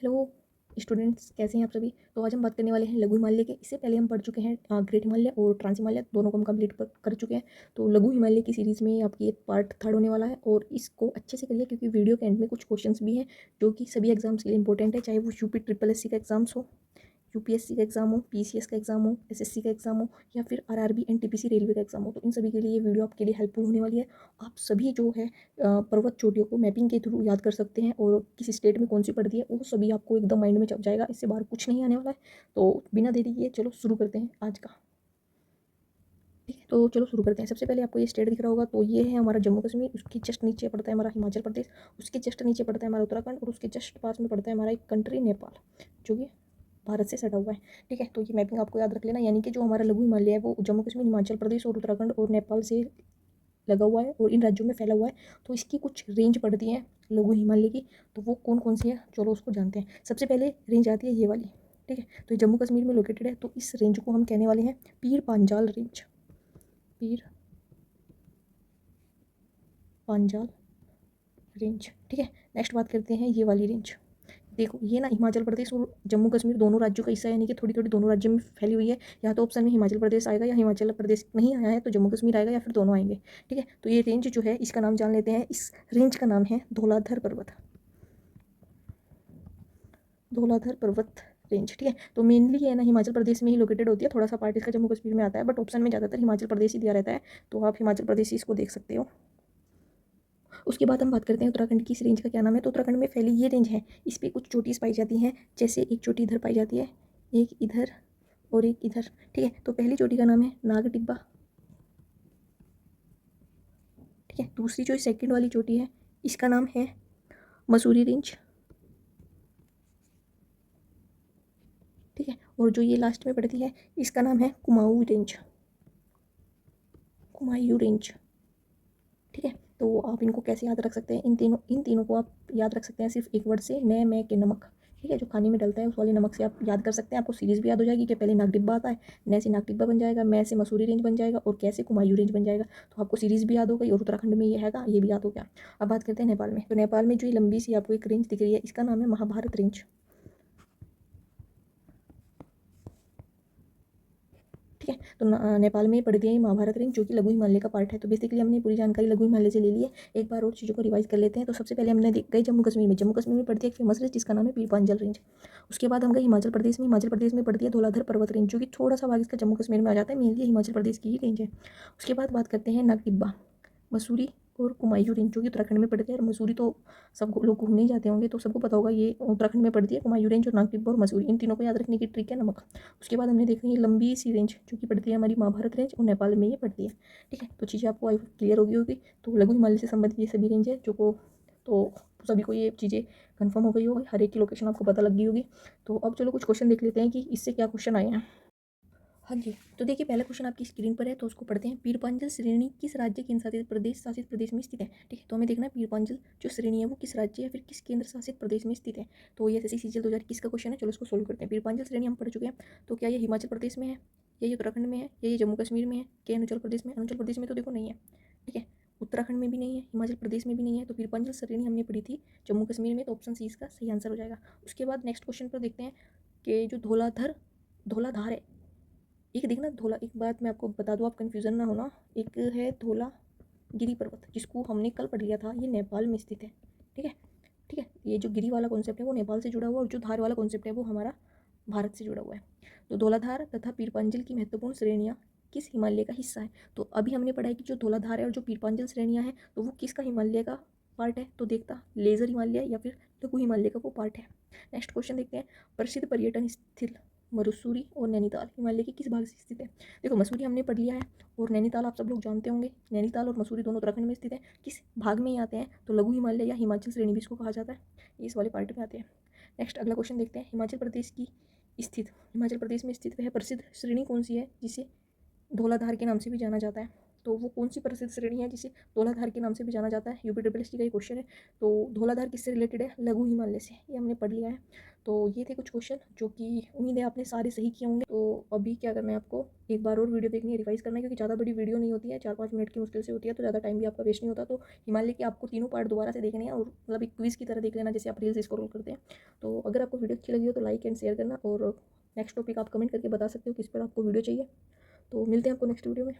Hello students, कैसे हैं आप सभी। तो आज हम बात करने वाले हैं लघु हिमालय के। इससे पहले हम पढ़ चुके हैं ग्रेट हिमालय और ट्रांस हिमालय, दोनों को हम कंप्लीट कर चुके हैं। तो लघु हिमालय की सीरीज़ में आपकी एक पार्ट थर्ड होने वाला है और इसको अच्छे से करिए क्योंकि वीडियो के एंड में कुछ क्वेश्चंस भी हैं जो कि सभी एग्जाम्स के लिए इंपॉर्टेंट है, चाहे वो यूपी ट्रिपल एससी का एग्जाम्स हो, यूपीएससी का एग्जाम हो, पीसीएस का एग्जाम हो, एसएससी का एग्जाम हो या फिर आरआरबी एनटीपीसी रेलवे का एग्जाम हो। तो इन सभी के लिए ये वीडियो आपके लिए हेल्पफुल होने वाली है। आप सभी जो है पर्वत चोटियों को मैपिंग के थ्रू याद कर सकते हैं और किस स्टेट में कौन सी पड़ती है वो सभी आपको एकदम माइंड में छप जाएगा। इससे बाहर कुछ नहीं आने वाला है। तो बिना देरी किए चलो शुरू करते हैं आज का। ठीक है, तो चलो शुरू करते हैं। सबसे पहले आपको ये स्टेट दिख रहा होगा, तो ये है हमारा जम्मू कश्मीर। उसके जस्ट नीचे पड़ता है हमारा हिमाचल प्रदेश, उसके जस्ट नीचे पड़ता है हमारा उत्तराखंड और उसके जस्ट पास में पड़ता है हमारा एक कंट्री नेपाल, जो कि भारत से सटा हुआ है। ठीक है, तो ये मैपिंग आपको याद रख लेना। यानी कि जो हमारा लघु हिमालय है वो जम्मू कश्मीर, हिमाचल प्रदेश और उत्तराखंड और नेपाल से लगा हुआ है और इन राज्यों में फैला हुआ है। तो इसकी कुछ रेंज पड़ती है लघु हिमालय की, तो वो कौन कौन सी है चलो उसको जानते हैं। सबसे पहले रेंज आती है ये वाली। ठीक है, तो ये जम्मू कश्मीर में लोकेटेड है, तो इस रेंज को हम कहने वाले हैं पीर पांजाल रेंज। पीर पांजाल रेंज। ठीक है, नेक्स्ट बात करते हैं ये वाली रेंज। देखो ये ना हिमाचल प्रदेश और जम्मू कश्मीर दोनों राज्यों का हिस्सा है, यानी कि थोड़ी थोड़ी दोनों राज्यों में फैली हुई है। या तो ऑप्शन में हिमाचल प्रदेश आएगा या हिमाचल प्रदेश नहीं आया है तो जम्मू कश्मीर आएगा या फिर दोनों आएंगे। ठीक है, तो ये रेंज जो है इसका नाम जान लेते हैं। इस रेंज का नाम है धौलाधर पर्वत। धौलाधर पर्वत रेंज। ठीक है, तो मेनली है ना हिमाचल प्रदेश में ही लोकेटेड होती है। थोड़ा सा पार्ट इसका जम्मू कश्मीर में आता है, बट ऑप्शन में ज़्यादातर हिमाचल प्रदेश ही दिया रहता है, तो आप हिमाचल प्रदेश ही इसको देख सकते हो। उसके बाद हम बात करते हैं उत्तराखंड की। इस रेंज का क्या नाम है। तो उत्तराखंड में फैली ये रेंज है, इस पर कुछ चोटीज पाई जाती हैं। जैसे एक चोटी इधर पाई जाती है, एक इधर और एक इधर। ठीक है, तो पहली चोटी का नाम है नाग टिब्बा। ठीक है, दूसरी जो सेकंड वाली चोटी है इसका नाम है मसूरी रेंज। ठीक है, और जो ये लास्ट में पड़ती है इसका नाम है कुमाऊं रेंज। कुमायूं रेंज। ठीक है, तो आप इनको कैसे याद रख सकते हैं। इन तीनों को आप याद रख सकते हैं सिर्फ एक वर्ड से, न में के नमक। ठीक है, जो खाने में डलता है उस वाले नमक से आप याद कर सकते हैं। आपको सीरीज भी याद हो जाएगी कि पहले नाग डिब्बा आता है, न से नाग डिब्बा बन जाएगा, मैं से मसूरी रेंज बन जाएगा और कैसे कुमायूं रेंज बन जाएगा। तो आपको सीरीज भी याद हो गई और उत्तराखंड में ये हैगा, ये भी याद हो गया। अब बात करते हैं नेपाल में। तो नेपाल में जो ये लंबी सी आपको एक रेंज दिख रही है इसका नाम है महाभारत रेंज। ठीक है, तो नेपाल में पड़ती है महाभारत रेंज, जो कि लघु हिमालय का पार्ट है। तो बेसिकली हमने पूरी जानकारी लघु हिमालय से ले ली है। एक बार और चीज़ों को रिवाइज कर लेते हैं। तो सबसे पहले हमने गए जम्मू कश्मीर में। जम्मू कश्मीर में पड़ती है एक फेमस रेंज जिसका नाम है पीर पांजल रेंज। उसके बाद हम गए हिमाचल प्रदेश में। हिमाचल प्रदेश में पड़ती है धौलाधर पर्वत रेंज, जो कि थोड़ा सा भाग इसका जम्मू कश्मीर में आ जाता है, मेनली हिमाचल प्रदेश की ही रेंज है। उसके बाद बात करते हैं नाग टिब्बा, मसूरी और कुमायूं रेंज, जो कि उत्तराखंड में पड़ती है। और मसूरी तो सब लोग घूमने ही जाते होंगे तो सबको पता होगा, ये उत्तराखंड में पड़ती है। कुमायूं रेंज और नाग टिब्बा और मसूरी, इन तीनों को याद रखने की ट्रिक है नमक। उसके बाद हमने देखा ये लंबी सी रेंज जो कि पड़ती है हमारी महाभारत रेंज और नेपाल में ये पड़ती है। ठीक है, तो चीज़ें आपको आई क्लियर होगी। तो लघु हिमालय से संबंधित ये सभी रेंज है जो को, तो सभी को ये चीज़ें कंफर्म हो गई होगी, हर एक की लोकेशन आपको पता लग गई होगी। तो अब चलो कुछ क्वेश्चन देख लेते हैं कि इससे क्या क्वेश्चन आए हैं। हाँ जी, तो देखिए पहला क्वेश्चन आपकी स्क्रीन पर है, तो उसको पढ़ते हैं। पीरपांचल श्रेणी किस राज्य केंद्र शासित प्रदेश में स्थित है। ठीक है, तो हमें देखना है पीरपांचल जो श्रेणी है वो किस राज्य या फिर किस केंद्र शासित प्रदेश में स्थित है। तो ये एसएससी सीजीएल 2021 का क्वेश्चन है। चलो इसको सोल्व करते हैं। पीरपांचल श्रेणी हम पढ़ चुके हैं, तो क्या ये हिमाचल प्रदेश में है, या ये उत्तराखंड में है, या ये जम्मू कश्मीर में है, क्या अरुणाचल प्रदेश में। अरुणाचल प्रदेश में तो देखो नहीं है। ठीक है, उत्तराखंड में भी नहीं है, हिमाचल प्रदेश में भी नहीं है। तो पीरपांचल श्रेणी हमने पढ़ी थी जम्मू कश्मीर में, तो ऑप्शन सी इसका सही आंसर हो जाएगा। उसके बाद नेक्स्ट क्वेश्चन पर देखते हैं कि जो धौलाधार है। एक देखना धौला, एक बात मैं आपको बता दूँ, आप कन्फ्यूज़न ना होना। एक है धौलागिरी पर्वत जिसको हमने कल पढ़ लिया था, ये नेपाल में स्थित है। ठीक है, ठीक है, ये जो गिरी वाला कॉन्सेप्ट है वो नेपाल से जुड़ा हुआ और जो धार वाला कॉन्सेप्ट है वो हमारा भारत से जुड़ा हुआ है। तो धौलाधार तथा पीरपांजल की महत्वपूर्ण श्रेणियाँ किस हिमालय का हिस्सा है। तो अभी हमने पढ़ा है कि जो धौलाधार है और जो पीरपांजल श्रेणियाँ हैं तो वो किसका हिमालय का पार्ट है। तो देखता लेज़र हिमालय या फिर लघु हिमालय का वो पार्ट है। नेक्स्ट क्वेश्चन देखते हैं। प्रसिद्ध पर्यटन स्थल मसूरी और नैनीताल हिमालय के किस भाग से स्थित है। देखो मसूरी हमने पढ़ लिया है और नैनीताल आप सब लोग जानते होंगे। नैनीताल और मसूरी दोनों उत्तराखंड में स्थित है। किस भाग में ही आते हैं, तो लघु हिमालय या हिमाचल श्रेणी भी इसको कहा जाता है, ये इस वाले पार्ट में आते हैं। नेक्स्ट अगला क्वेश्चन देखते हैं। हिमाचल प्रदेश में स्थित वह प्रसिद्ध श्रेणी कौन सी है जिसे धौलाधार के नाम से भी जाना जाता है। तो वो कौन सी प्रसिद्ध श्रेणी है जिसे धौलाधार के नाम से भी जाना जाता है, यूपी ट्रिपल एसटी का ये क्वेश्चन है। तो धौलाधार किससे रिलेटेड है, लघु हिमालय से, ये हमने पढ़ लिया है। तो ये थे कुछ क्वेश्चन जो कि उम्मीद है आपने सारे सही किए होंगे। तो अभी क्या करना है आपको, एक बार और वीडियो देखनी है, रिवाइज करना है, क्योंकि ज़्यादा बड़ी वीडियो नहीं होती है, 4-5 मिनट की मुश्किल से होती है, तो ज़्यादा टाइम भी आपका वेस्ट नहीं होता। तो हिमालय के आपको तीनों पार्ट दोबारा से देखने हैं और मतलब एक क्विज़ की तरह देख लेना, जैसे आप रील्स स्क्रॉल करते हैं। तो अगर आपको वीडियो अच्छी लगी हो तो लाइक एंड शेयर करना, और नेक्स्ट टॉपिक आप कमेंट करके बता सकते हो किस पर आपको वीडियो चाहिए। तो मिलते हैं आपको नेक्स्ट वीडियो में।